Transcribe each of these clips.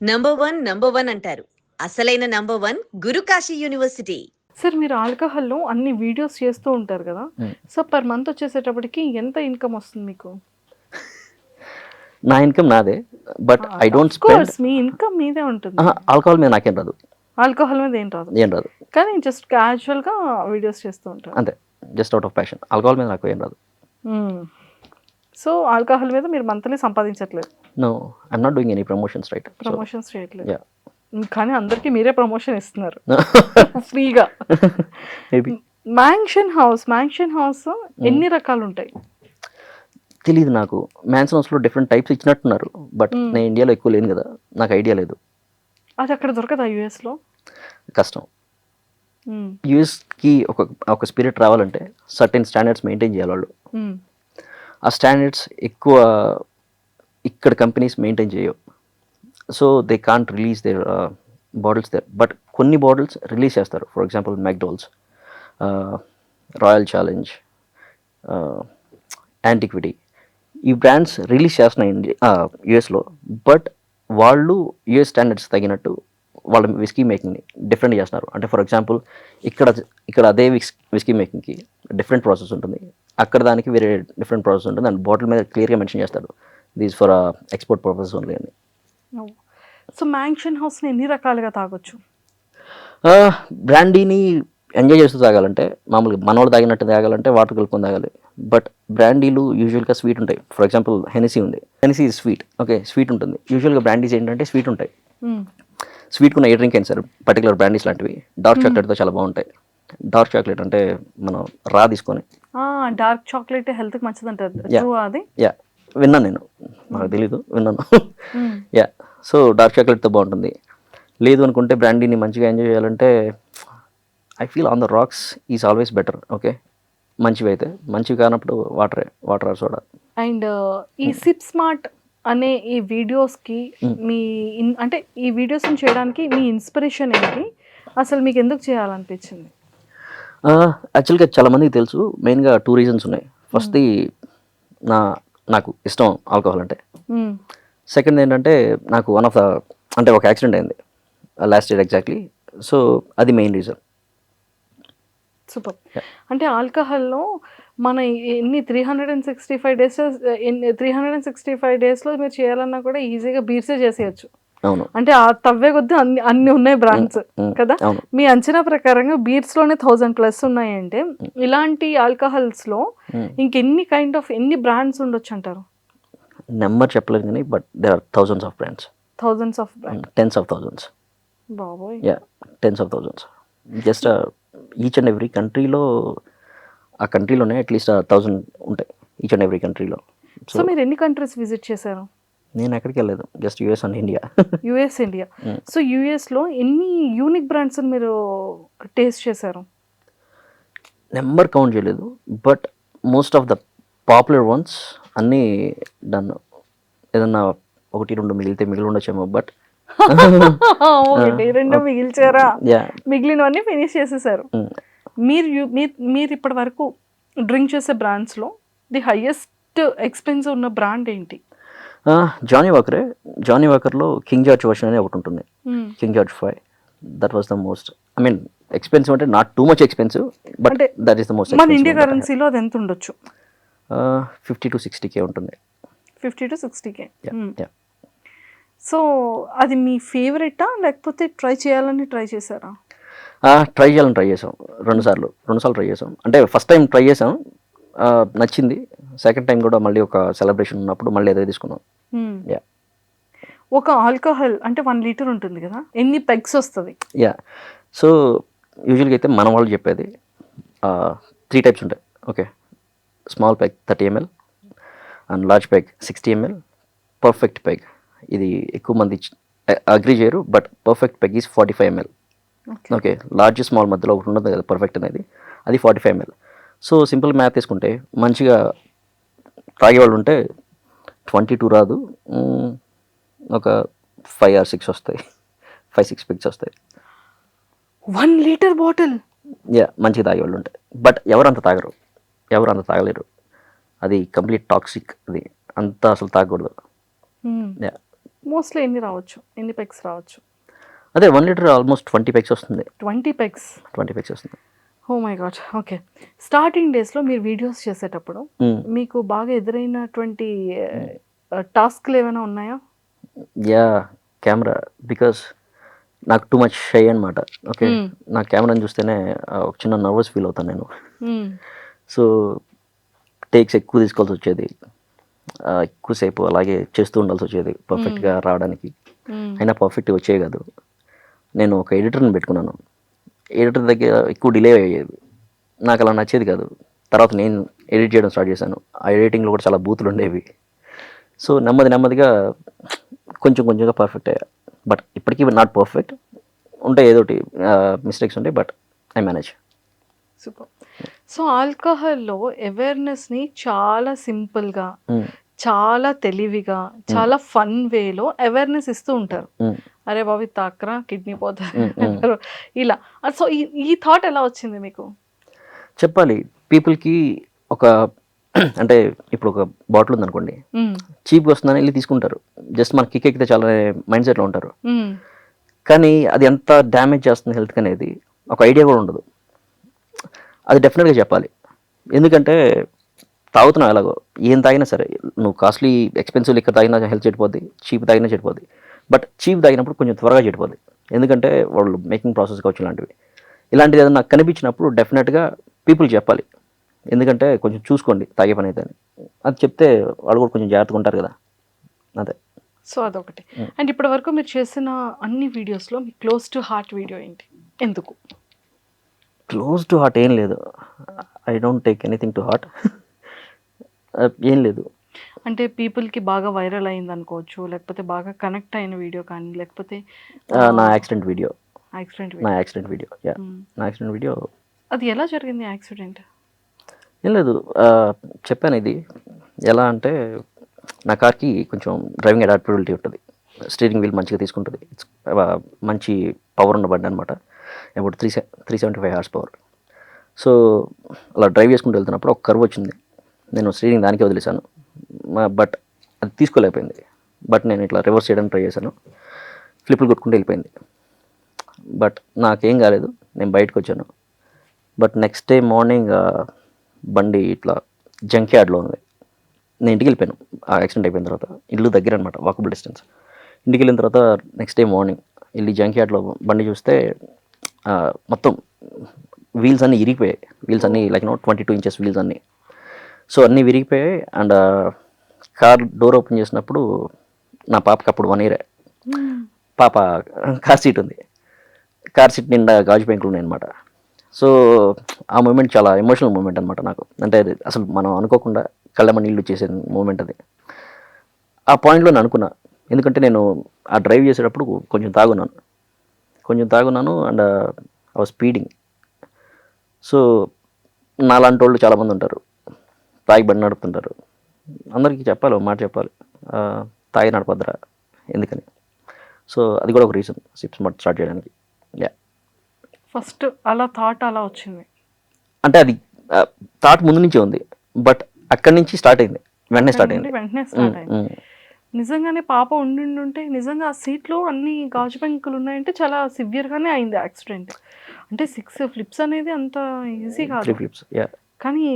Number one అంటారు. అసలైన number one Guru Kashi university. Sir మీరు ఆల్కహాల్‌లో అన్ని వీడియోస్ చేస్తూ ఉంటారు గదా! హ్మ్. సో, పర్ మంత్ వచ్చేసేటప్పటికి ఎంత ఇన్‌కమ్ వస్తుంది మీకు? నా ఇన్‌కమ్ నాదే. But I don't of spend. Course me income మీదే ఉంటుంది. ఆల్కహాల్ మీద నాకేం రాదు. ఆల్కహాల్ మీద ఏం రాదు. ఏం రాదు. కానీ జస్ట్ క్యాజువల్‌గా వీడియోస్ చేస్తూ ఉంటారు. అంతే. Just out of passion. Alcohol మీద నాకు ఏం రాదు. హ్మ్. సో, ఆల్కహాల్ మీద మీరు మంత్లీ సంపాదించట్లేదు. No, I'm not doing any promotions right. Promotions చేయట్లేదు. యాహ్. కానీ అందరికీ మీరే ప్రమోషన్ ఇస్తున్నారు. ఫ్రీగా. మేబీ మ్యాన్షన్ హౌస్ ఎన్ని రకాలుంటాయి? తెలీదు నాకు. మ్యాన్షన్ హౌస్‌లో డిఫరెంట్ టైప్స్ ఇచ్చినట్టున్నారు. బట్ నేను ఇండియాలో ఎక్కువ లేను కదా! నాకు ఐడియా లేదు. అది అక్కడ దొరకదా యూఎస్‌లో? కష్టం. యూఎస్‌కి ఒక స్పిరిట్ రావాలంటే సర్టెన్ స్టాండర్డ్స్ మెయింటైన్ చేయాలి వాళ్ళు. ఆ స్టాండర్డ్స్ ఎక్కువ ఇక్కడ కంపెనీస్ మెయింటైన్ చేయవు. So they can't release their bottles there. But కొన్ని బాటిల్స్ రిలీజ్ చేస్తారు. For example McDowell's, Royal Challenge, Antiquity, ఈ బ్రాండ్స్ రిలీజ్ చేస్తున్నాయి యూఎస్లో. బట్ వాళ్ళు యూఎస్ స్టాండర్డ్స్ తగినట్టు వాళ్ళ విస్కీ మేకింగ్ని డిఫరెంట్ చేస్తున్నారు. అంటే ఫర్ ఎగ్జాంపుల్ ఇక్కడ అదే విస్కీ మేకింగ్కి డిఫరెంట్ ప్రాసెస్ ఉంటుంది, అక్కడ దానికి వేరే డిఫరెంట్ ప్రాసెస్ ఉంటుంది. అండ్ బాటిల్ మీద క్లియర్గా మెన్షన్ చేస్తారు these for export purpose only అని. సో మ్యాన్షన్ హౌస్ని ఎన్ని రకాలుగా తాగొచ్చు? బ్రాండీని ఎంజాయ్ చేస్తూ తాగాలంటే మామూలుగా మనోళ్ళు తాగినట్టు తాగాలంటే వాటర్ కలుపుకొని తాగాలి. బట్ బ్రాండీలు యూజువల్గా స్వీట్ ఉంటాయి. ఫర్ ఎగ్జాంపుల్ హెనెసీ ఉంది. హెనెసీ స్వీట్, ఓకే, స్వీట్ ఉంటుంది. యూజువల్గా బ్రాండీస్ ఏంటంటే స్వీట్ ఉంటాయి. స్వీట్ ఉన్న ఏ డ్రింక్ అయినా సార్, పర్టికులర్ బ్రాండీస్ లాంటివి డార్క్ చాక్లెట్తో చాలా బాగుంటాయి. డార్క్ చాక్లెట్ అంటే మనం తీసుకొని డార్క్ చాక్లెట్ హెల్త్కి మంచిది అంటారు. అది యా విన్నాను, నేను నాకు తెలీదు, విన్నాను. యా, సో డార్క్ చాక్లెట్తో బాగుంటుంది. లేదు అనుకుంటే బ్రాండీని మంచిగా ఎంజాయ్ చేయాలంటే I feel on the rocks is always better. Okay, మంచివి అయితే. మంచివి కానప్పుడు వాటర్ ఆర్ సోడా. అండ్ ఈ సిప్ స్మార్ట్ అనే ఈ వీడియోస్కి మీ అంటే ఈ వీడియోస్ని చేయడానికి మీ ఇన్స్పిరేషన్ ఏంటి? అసలు మీకు ఎందుకు చేయాలనిపించింది? యాక్చువల్గా చాలామందికి తెలుసు. మెయిన్గా 2 రీజన్స్ ఉన్నాయి. ఫస్ట్ది నాకు ఇష్టం ఆల్కహాల్ అంటే. సెకండ్ ఏంటంటే నాకు ఒక యాక్సిడెంట్ అయింది లాస్ట్ ఇయర్ ఎగ్జాక్ట్లీ. సో అది మెయిన్ రీజన్. సూపర్. అంటే ఆల్కహాల్లో మన ఎన్ని 365 డేస్ 365 డేస్లో మీరు చేయాలన్నా కూడా ఈజీగా బీర్సే చేసేయచ్చు. అవును. అంటే ఆ తవ్వే కొద్దీ అన్ని ఉన్నాయి బ్రాండ్స్ కదా. మీ అంచనా ప్రకారంగా బీర్స్లోనే 1000+ ఉన్నాయంటే ఇలాంటి ఆల్కహాల్స్లో ఎన్ని బ్రాండ్స్ ఉండొచ్చు అంటారు? నెంబర్ చెప్పలేదు కానీ but there are thousands of brands. Tens of thousands. బాబోయ్. Yeah, tens of thousands. Just each and every కంట్రీలో, ఆ కంట్రీలోనే అట్లీస్ట్ 1000 ఉంటాయి ఈచ్ అండ్ ఎవ్రీ కంట్రీలో. సో మీరు ఎన్ని కంట్రీస్ విజిట్ చేశారు? నేను ఎక్కడికి వెళ్ళలేదు, just US and India. India. So యూఎస్లో ఎన్ని యూనిక్ బ్రాండ్స్ మీరు టేస్ట్ చేశారు? నెంబర్ కౌంట్ చేయలేదు, but most of the popular ones అన్నీ డన్. ఏదన్నా 1-2 మిగిలి ఉండొచ్చేమో. బట్ 1-2 మిగిల్చారా? యా, మిగిలినవన్నీ ఫినిష్ చేసేసారు. మీరు ఇప్పటి వరకు డ్రింక్ చేసే బ్రాండ్స్లో ది హైయెస్ట్ ఎక్స్పెన్సివ్ ఉన్న బ్రాండ్ ఏంటి? జానీ వాకర్లో కింగ్ జార్జ్ వర్షన్ అనే ఒకటి ఉంటుంది. King George 5, that was the most, I mean expensive అంటే not too much expensive, but that is the most. మన ఇండియా కరెన్సీలో అది ఎంత ఉండొచ్చు? 50 to 60K ఉంటుంది. 50 to 60K. Yeah. సో అది మీ ఫేవరెటా లేకపోతే ట్రై చేశారా? ట్రై చేసాం. రెండు సార్లు ట్రై చేసాం. అంటే ఫస్ట్ టైం ట్రై చేసాం, నచ్చింది. సెకండ్ టైం కూడా మళ్ళీ ఒక సెలబ్రేషన్ ఉన్నప్పుడు మళ్ళీ అదే తీసుకున్నాం. యా, ఒక ఆల్కహాల్ అంటే 1 లీటర్ ఉంటుంది కదా, ఎన్ని పెగ్స్ వస్తుంది? యా, సో యూజువల్గా అయితే మన వాళ్ళు చెప్పేది 3 టైప్స్ ఉంటాయి. Okay, small peg 30 ml and large peg 60 ml, perfect peg. ఇది ఎక్కువ మంది అగ్రీ చేయరు, but perfect peg is 45 ml. Okay, large small మధ్యలో ఒకటి ఉంటుంది కదా పర్ఫెక్ట్ అనేది, అది 45 ml. సో సింపుల్ మ్యాథ్ తీసుకుంటే మంచిగా తాగేవాళ్ళు ఉంటే 22 రాదు, ఒక 5 or 6 వస్తాయి. 5-6 పెగ్స్ వస్తాయి. 1 లీటర్ బాటిల్. యా, మంచిగా తాగేవాళ్ళు ఉంటాయి. బట్ ఎవరు అంత తాగలేరు. అది కంప్లీట్ టాక్సిక్. అది అంతా అసలు తాగకూడదు. యా, మోస్ట్లీ ఎన్ని రావచ్చు, ఎన్ని పెగ్స్ రావచ్చు? అదే 1 లీటర్ ఆల్మోస్ట్ 20 పెగ్స్ వస్తుంది. 20 పెగ్స్? 20 పెగ్స్ వస్తుంది. Oh my god. Okay. Starting డేస్లో మీరు వీడియోస్ చేసేటప్పుడు మీకు బాగా ఎదురైనటువంటి టాస్క్లు ఏమైనా ఉన్నాయా? Yeah, camera. బికాస్ నాకు టూ మచ్ షై అనమాట. ఓకే, నా కెమెరాని చూస్తేనే ఒక చిన్న నర్వస్ ఫీల్ అవుతాను నేను. సో టేక్స్ ఎక్కువ తీసుకోవాల్సి వచ్చేది, ఎక్కువసేపు అలాగే చేస్తూ ఉండాల్సి వచ్చేది పర్ఫెక్ట్గా రావడానికి. అయినా పర్ఫెక్ట్గా వచ్చేవి కాదు. నేను ఒక ఎడిటర్ని పెట్టుకున్నాను. ఎడిటర్ దగ్గర ఎక్కువ డిలే అయ్యేది, నాకు అలా నచ్చేది కాదు. తర్వాత నేను ఎడిట్ చేయడం స్టార్ట్ చేశాను. ఆ ఎడిటింగ్లో కూడా చాలా బూతులు ఉండేవి. సో నెమ్మదిగా కొంచెంగా పర్ఫెక్ట్ అయ్యా. బట్ ఇప్పటికీ నాట్ పర్ఫెక్ట్, ఉంటాయి ఏదోటి మిస్టేక్స్ ఉంటాయి, but I manage. Super. So ఆల్కహాల్లో అవేర్నెస్ని చాలా సింపుల్గా, చాలా తెలివిగా, చాలా ఫన్ వేలో అవేర్నెస్ ఇస్తూ ఉంటారు. అరే బాబు తాకరా కిడ్నీ పోతారు ఇలా. సో ఈ థాట్ ఎలా వచ్చింది మీకు? చెప్పాలి పీపుల్కి. ఒక అంటే ఇప్పుడు ఒక బాటిల్ ఉందనుకోండి, చీప్గా వస్తుందని వెళ్ళి తీసుకుంటారు. జస్ట్ మనకి కిక్ ఎక్కితే చాలా మైండ్ సెట్లో ఉంటారు. కానీ అది ఎంత డ్యామేజ్ చేస్తుంది హెల్త్కి అనేది ఒక ఐడియా కూడా ఉండదు. అది డెఫినెట్గా చెప్పాలి. ఎందుకంటే తాగుతున్నావు ఎలాగో, ఏం తాగినా సరే, నువ్వు కాస్ట్లీ ఎక్స్పెన్సివ్ లిక్కర్ తాగినా హెల్త్ చెడిపోద్ది, చీప్ తాగినా చెడిపోద్ది. బట్ చీప్ తాగినప్పుడు కొంచెం త్వరగా చెడిపోద్ది, ఎందుకంటే వాళ్ళు మేకింగ్ ప్రాసెస్ కావచ్చు ఇలాంటివి. ఇలాంటిది ఏదైనా నాకు కనిపించినప్పుడు డెఫినెట్గా పీపుల్ చెప్పాలి. ఎందుకంటే కొంచెం చూసుకోండి తాగే పని అయితే అని. అది చెప్తే వాళ్ళు కూడా కొంచెం జాగ్రత్తగా ఉంటారు కదా, అదే. సో అదొకటి. అండ్ ఇప్పటి వరకు మీరు చేసిన అన్ని వీడియోస్లో మీ క్లోజ్ టు హార్ట్ వీడియో ఏంటి, ఎందుకు? క్లోజ్ టు హార్ట్ ఏం లేదు. I don't take anything to heart. ఏం లేదు. అంటే పీపుల్కి బాగా వైరల్ అయింది అనుకోవచ్చు, లేకపోతే బాగా కనెక్ట్ అయిన వీడియో కానీ, లేకపోతే నా యాక్సిడెంట్ వీడియో. నా యాక్సిడెంట్ వీడియో. అది ఎలా జరిగింది యాక్సిడెంట్? ఏం లేదు, చెప్పాను. ఇది ఎలా అంటే నా కార్కి కొంచెం డ్రైవింగ్ అడాప్టబిలిటీ ఉంటుంది. స్టీరింగ్ వీల్ మంచిగా తీసుకుంటుంది. మంచి పవర్ ఉన్న బండి అనమాట. About 375 horse power. సో అలా డ్రైవ్ చేసుకుంటూ వెళ్తున్నప్పుడు ఒక కర్వ్ వచ్చింది. నేను స్టీరింగ్ దానికే వదిలేశాను, బట్ అది తీసుకోలేకపోయింది. బట్ నేను ఇట్లా రివర్స్ చేయడానికి ట్రై చేశాను, ఫ్లిప్లు కొట్టుకుంటూ వెళ్ళిపోయింది. బట్ నాకేం కాలేదు, నేను బయటకు వచ్చాను. బట్ నెక్స్ట్ డే మార్నింగ్ బండి ఇట్లా జంక్ యార్డ్లో ఉంది. నేను ఇంటికి వెళ్ళిపోయాను ఆ యాక్సిడెంట్ అయిపోయిన తర్వాత. ఇల్లు దగ్గర అనమాట, వాకబుల్ డిస్టెన్స్. ఇంటికి వెళ్ళిన తర్వాత నెక్స్ట్ డే మార్నింగ్ వెళ్ళి జంక్ యార్డ్లో బండి చూస్తే మొత్తం వీల్స్ అన్నీ ఇరిగిపోయాయి. వీల్స్ అన్నీ లైక్ 22 ఇంచెస్ వీల్స్ అన్నీ. సో అన్నీ విరిగిపోయాయి. అండ్ కార్ డోర్ ఓపెన్ చేసినప్పుడు నా పాపకి అప్పుడు 1 year. పాప కార్ సీట్ ఉంది. కార్ సీట్ నిండా గాజు పెంకులు ఉన్నాయి అనమాట. సో ఆ మూమెంట్ చాలా ఎమోషనల్ మూమెంట్ అనమాట నాకు. అంటే అసలు మనం అనుకోకుండా కళ్ళమ్మ నీళ్ళు చేసే మూమెంట్ అది. ఆ పాయింట్లో నేను అనుకున్నా, ఎందుకంటే నేను ఆ డ్రైవ్ చేసేటప్పుడు కొంచెం తాగున్నాను and I was speeding. So నాలాంటి వాళ్ళు చాలామంది ఉంటారు, తాగి బండి నడుపుతుంటారు. అందరికీ చెప్పాలి, మాట చెప్పాలి, తాగి నడపద్దురా ఎందుకని. సో అది కూడా ఒక రీజన్ సిప్ స్మార్ట్ స్టార్ట్ చేయడానికి. ఫస్ట్ అలా థాట్ అలా వచ్చింది అంటే అది థాట్ ముందు నుంచే ఉంది, బట్ అక్కడి నుంచి స్టార్ట్ అయింది, వెంటనే స్టార్ట్ అయింది. నిజంగానే పాప ఉంటే నిజంగా ఆ సీట్లో అన్ని గాజు పెంకులు ఉన్నాయంటే చాలా సివియర్గానే అయింది యాక్సిడెంట్. అంటే 6 flips అనేది అంత ఈజీ కాదు. 3 flips, కానీ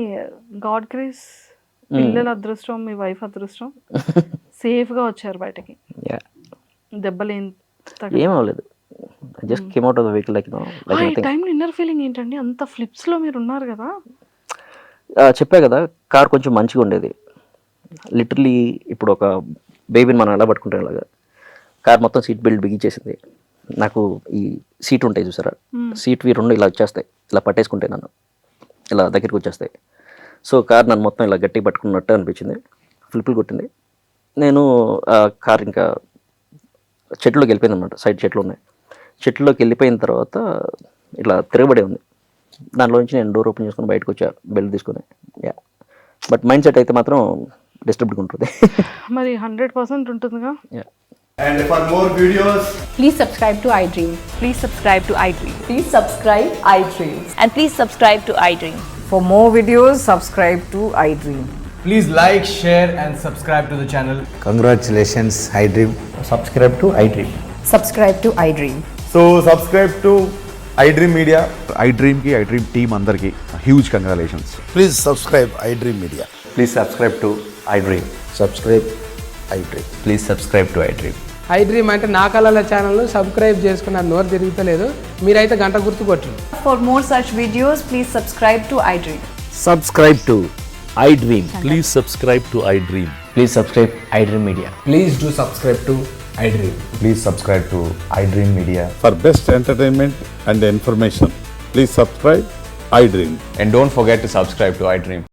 గాడ్ గ్రేస్, పిల్లల అదృష్టం, మీ వైఫ్ అదృష్టం, సేఫ్గా వచ్చారు బయటకి. దెబ్బలు ఏం అవ్వలేదు. Just came out of the vehicle like time inner feeling ఏంటండి? అంత ఫ్లిప్స్లో మీరు ఉన్నారు కదా. చెప్పా కదా, కార్ కొంచెం మంచిగా ఉండేది. లిటరలీ ఇప్పుడు ఒక బేబీని మనం ఎలా పట్టుకుంటాం ఇలాగా కార్ మొత్తం సీట్ బెల్ట్ బిగించేసింది. నాకు ఈ సీట్ ఉంటాయి చూసారా, సీట్వి 2 ఇలా వచ్చేస్తాయి, ఇలా పట్టేసుకుంటే నన్ను ఇలా దగ్గరికి వచ్చేస్తాయి. సో కార్ నన్ను మొత్తం ఇలా గట్టిగా పట్టుకున్నట్టు అనిపించింది. ఫ్లిప్లు కొట్టింది. నేను కార్ ఇంకా చెట్లోకి వెళ్ళిపోయింది అనమాట. సైడ్ చెట్లు ఉన్నాయి. చెట్లోకి వెళ్ళిపోయిన తర్వాత ఇట్లా తిరగబడి ఉంది. దాంట్లోంచి నేను డోర్ ఓపెన్ చేసుకుని బయటకు వచ్చా బెల్ట్ తీసుకుని. బట్ మైండ్ సెట్ అయితే మాత్రం డిస్టర్బ్డ్గా ఉంటుంది. మరి 100% ఉంటుందిగా. And for more videos, please subscribe to iDream. Please subscribe to iDream. Please subscribe iDream. And please subscribe to iDream. For more videos, subscribe to iDream. Please like, share, and subscribe to the channel. Congratulations, iDream. Subscribe to iDream. Subscribe to iDream. So subscribe to iDream Media. iDream team అందరికి huge congratulations. Please subscribe iDream Media. Please subscribe to iDream. Subscribe iDream. Please subscribe to iDream. iDream అంటే నా కళల ఛానల్ను subscribe చేసుకున్న నోరు తిరుగుతలేదు, మీరైతే గంట గుర్తు కొట్టండి. For more such videos, please subscribe to iDream. Subscribe to iDream. Please subscribe to iDream. Please subscribe iDream Media. Please do subscribe to iDream. Please subscribe to iDream Media. For best entertainment and information, please subscribe iDream. And don't forget to subscribe to iDream.